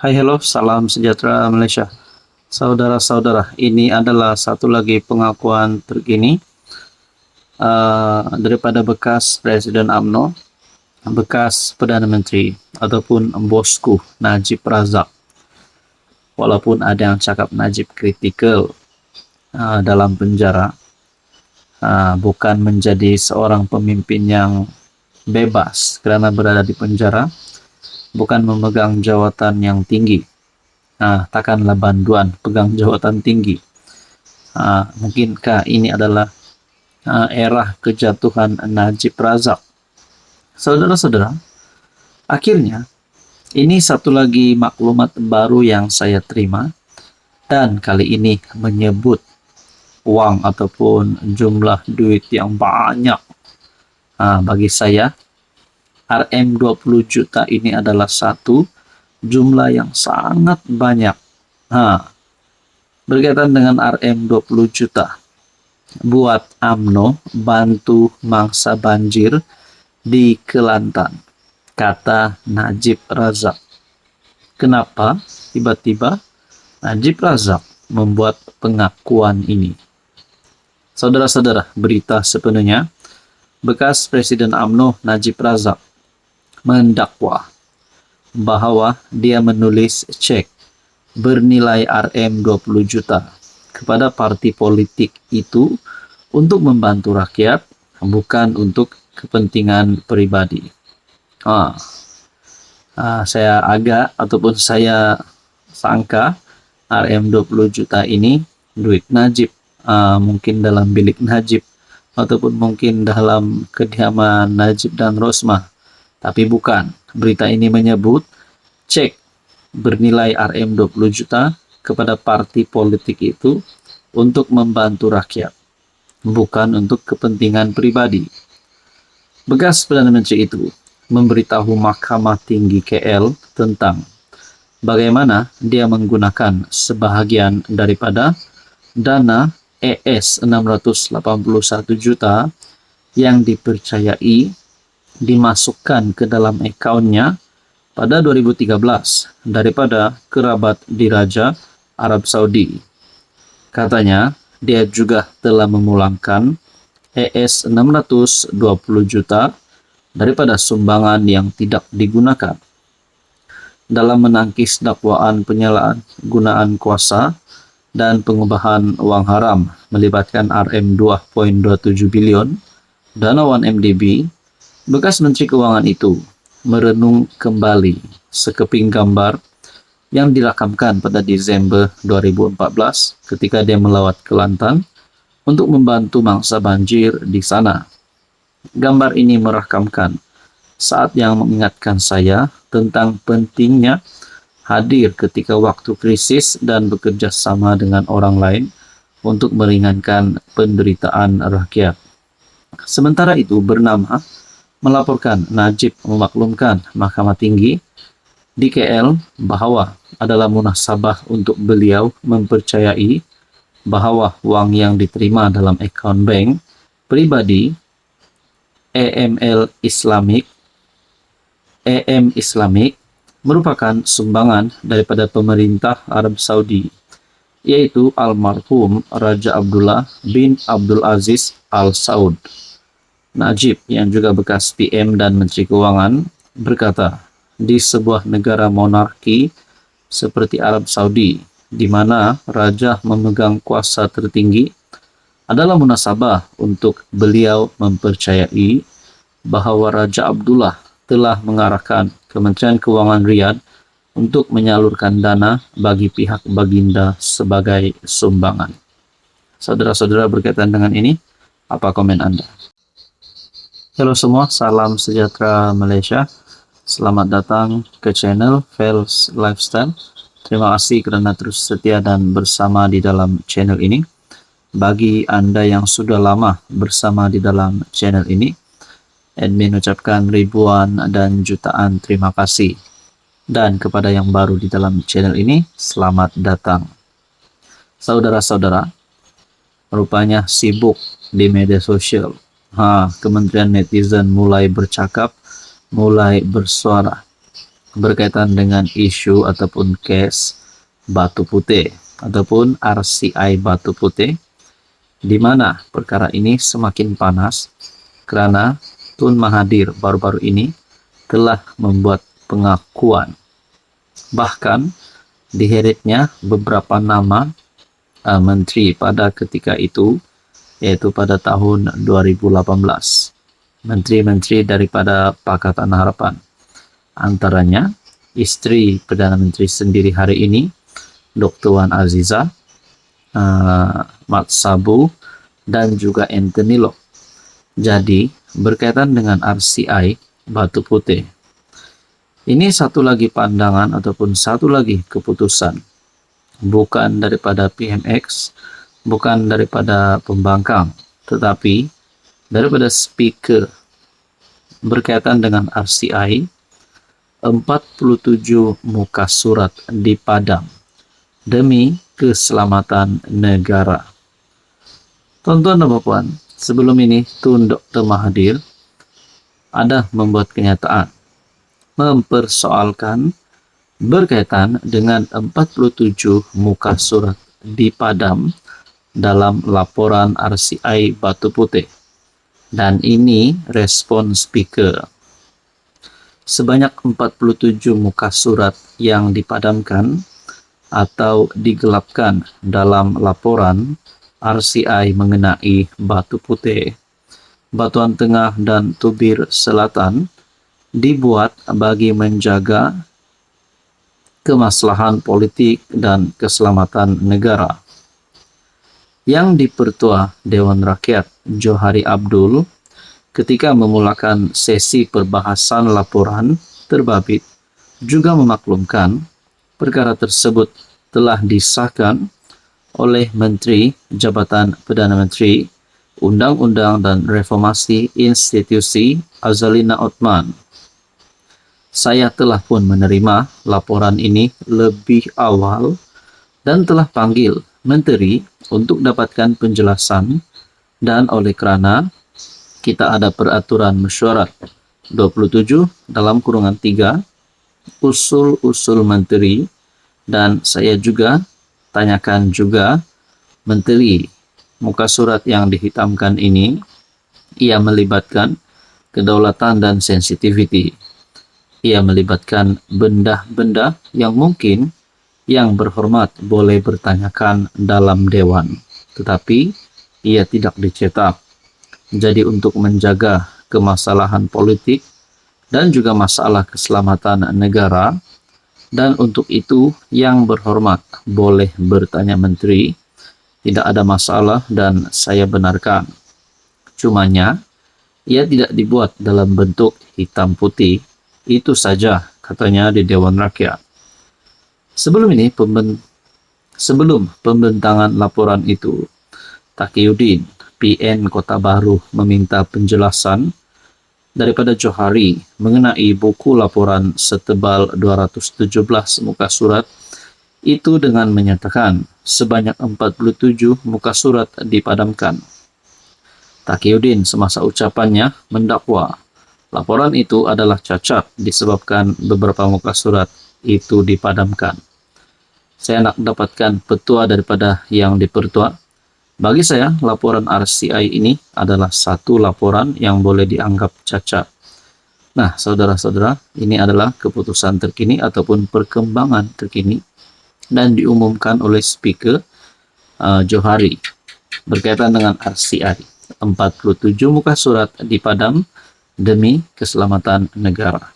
Hai, hello, salam sejahtera Malaysia. Saudara-saudara, ini adalah satu lagi pengakuan terkini daripada bekas Presiden UMNO, bekas Perdana Menteri, ataupun bosku Najib Razak. Walaupun ada yang cakap Najib kritikal dalam penjara, bukan menjadi seorang pemimpin yang bebas kerana berada di penjara, bukan memegang jawatan yang tinggi. Takkanlah banduan pegang jawatan tinggi. Mungkinkah ini adalah era kejatuhan Najib Razak? Saudara-saudara, akhirnya ini satu lagi maklumat baru yang saya terima, dan kali ini menyebut wang ataupun jumlah duit yang banyak. Bagi saya, RM20 juta ini adalah satu jumlah yang sangat banyak. Berkaitan dengan RM20 juta buat UMNO bantu mangsa banjir di Kelantan, kata Najib Razak. Kenapa tiba-tiba Najib Razak membuat pengakuan ini? Saudara-saudara, berita sepenuhnya, bekas Presiden UMNO Najib Razak mendakwa bahawa dia menulis cek bernilai RM20 juta kepada parti politik itu untuk membantu rakyat, bukan untuk kepentingan peribadi. Saya sangka RM20 juta ini duit Najib, mungkin dalam bilik Najib ataupun mungkin dalam kediaman Najib dan Rosmah. Tapi bukan. Berita ini menyebut cek bernilai RM20 juta kepada parti politik itu untuk membantu rakyat, bukan untuk kepentingan pribadi. Bekas Perdana Menteri itu memberitahu Mahkamah Tinggi KL tentang bagaimana dia menggunakan sebahagian daripada dana ES 681 juta yang dipercayai dimasukkan ke dalam akaunnya pada 2013 daripada kerabat diraja Arab Saudi. Katanya, dia juga telah memulangkan ES 620 juta daripada sumbangan yang tidak digunakan. Dalam menangkis dakwaan penyalahgunaan kuasa dan pengubahan wang haram melibatkan RM2.27 bilion dana 1MDB, bekas Menteri Keuangan itu merenung kembali sekeping gambar yang dirakamkan pada Disember 2014 ketika dia melawat Kelantan untuk membantu mangsa banjir di sana. Gambar ini merakamkan saat yang mengingatkan saya tentang pentingnya hadir ketika waktu krisis dan bekerja sama dengan orang lain untuk meringankan penderitaan rakyat. Sementara itu, bernama melaporkan Najib memaklumkan Mahkamah Tinggi di KL bahawa adalah munasabah untuk beliau mempercayai bahawa wang yang diterima dalam akaun bank pribadi EM Islamic merupakan sumbangan daripada pemerintah Arab Saudi, yaitu almarhum Raja Abdullah bin Abdul Aziz Al Saud. Najib, yang juga bekas PM dan Menteri Keuangan, berkata, di sebuah negara monarki seperti Arab Saudi, di mana raja memegang kuasa tertinggi, adalah munasabah untuk beliau mempercayai bahawa Raja Abdullah telah mengarahkan Kementerian Keuangan Riyadh untuk menyalurkan dana bagi pihak baginda sebagai sumbangan. Saudara-saudara, berkaitan dengan ini, apa komen Anda? Halo semua, salam sejahtera Malaysia. Selamat datang ke channel Fels Lifestyle. Terima kasih kerana terus setia dan bersama di dalam channel ini. Bagi Anda yang sudah lama bersama di dalam channel ini, admin ucapkan ribuan dan jutaan terima kasih. Dan kepada yang baru di dalam channel ini, selamat datang. Saudara-saudara, rupanya sibuk di media sosial. Kementerian netizen mulai bercakap, mulai bersuara. berkaitan dengan isu ataupun case Batu Putih ataupun RCI Batu Putih, di mana perkara ini semakin panas karena Tun Mahathir baru-baru ini telah membuat pengakuan. Bahkan diheretnya beberapa nama menteri pada ketika itu, yaitu pada tahun 2018. Menteri-menteri daripada Pakatan Harapan. Antaranya istri Perdana Menteri sendiri hari ini, Dr. Wan Aziza, Mat Sabu, dan juga Anthony Loke. Jadi, berkaitan dengan RCI Batu Putih, ini satu lagi pandangan ataupun satu lagi keputusan, bukan daripada PMX, bukan daripada pembangkang, tetapi daripada speaker berkaitan dengan RCI. 47 muka surat dipadam demi keselamatan negara. Tuan-tuan dan puan, sebelum ini Tun Dr. Mahathir ada membuat kenyataan mempersoalkan berkaitan dengan 47 muka surat dipadam dalam laporan RCI Batu Putih. Dan ini respon speaker. Sebanyak 47 muka surat yang dipadamkan atau digelapkan dalam laporan RCI mengenai Batu Putih, Batuan Tengah dan Tubir Selatan dibuat bagi menjaga kemaslahan politik dan keselamatan negara. Yang Dipertua Dewan Rakyat Johari Abdul ketika memulakan sesi perbahasan laporan terbabit juga memaklumkan perkara tersebut telah disahkan oleh Menteri Jabatan Perdana Menteri, Undang-Undang dan Reformasi Institusi Azalina Othman. Saya telah pun menerima laporan ini lebih awal dan telah panggil Menteri untuk dapatkan penjelasan, dan oleh kerana kita ada peraturan mesyuarat 27 dalam kurungan 3 usul-usul menteri, dan saya juga tanyakan juga menteri muka surat yang dihitamkan ini, ia melibatkan kedaulatan dan sensitivity. Ia melibatkan benda-benda yang mungkin yang berhormat boleh bertanyakan dalam dewan, tetapi ia tidak dicetak. Jadi untuk menjaga kemasalahan politik dan juga masalah keselamatan negara, dan untuk itu yang berhormat boleh bertanya menteri, tidak ada masalah dan saya benarkan. Cumanya, ia tidak dibuat dalam bentuk hitam putih, itu saja katanya di Dewan Rakyat. Sebelum pembentangan laporan itu, Taqiyuddin PN Kota Baru meminta penjelasan daripada Johari mengenai buku laporan setebal 217 muka surat itu dengan menyatakan sebanyak 47 muka surat dipadamkan. Taqiyuddin semasa ucapannya mendakwa laporan itu adalah cacat disebabkan beberapa muka surat itu dipadamkan. Saya nak dapatkan petua daripada Yang Dipertua. Bagi saya, laporan RCI ini adalah satu laporan yang boleh dianggap cacat. Nah, saudara-saudara, ini adalah keputusan terkini ataupun perkembangan terkini dan diumumkan oleh Speaker Johari berkaitan dengan RCI. 47 muka surat dipadam demi keselamatan negara.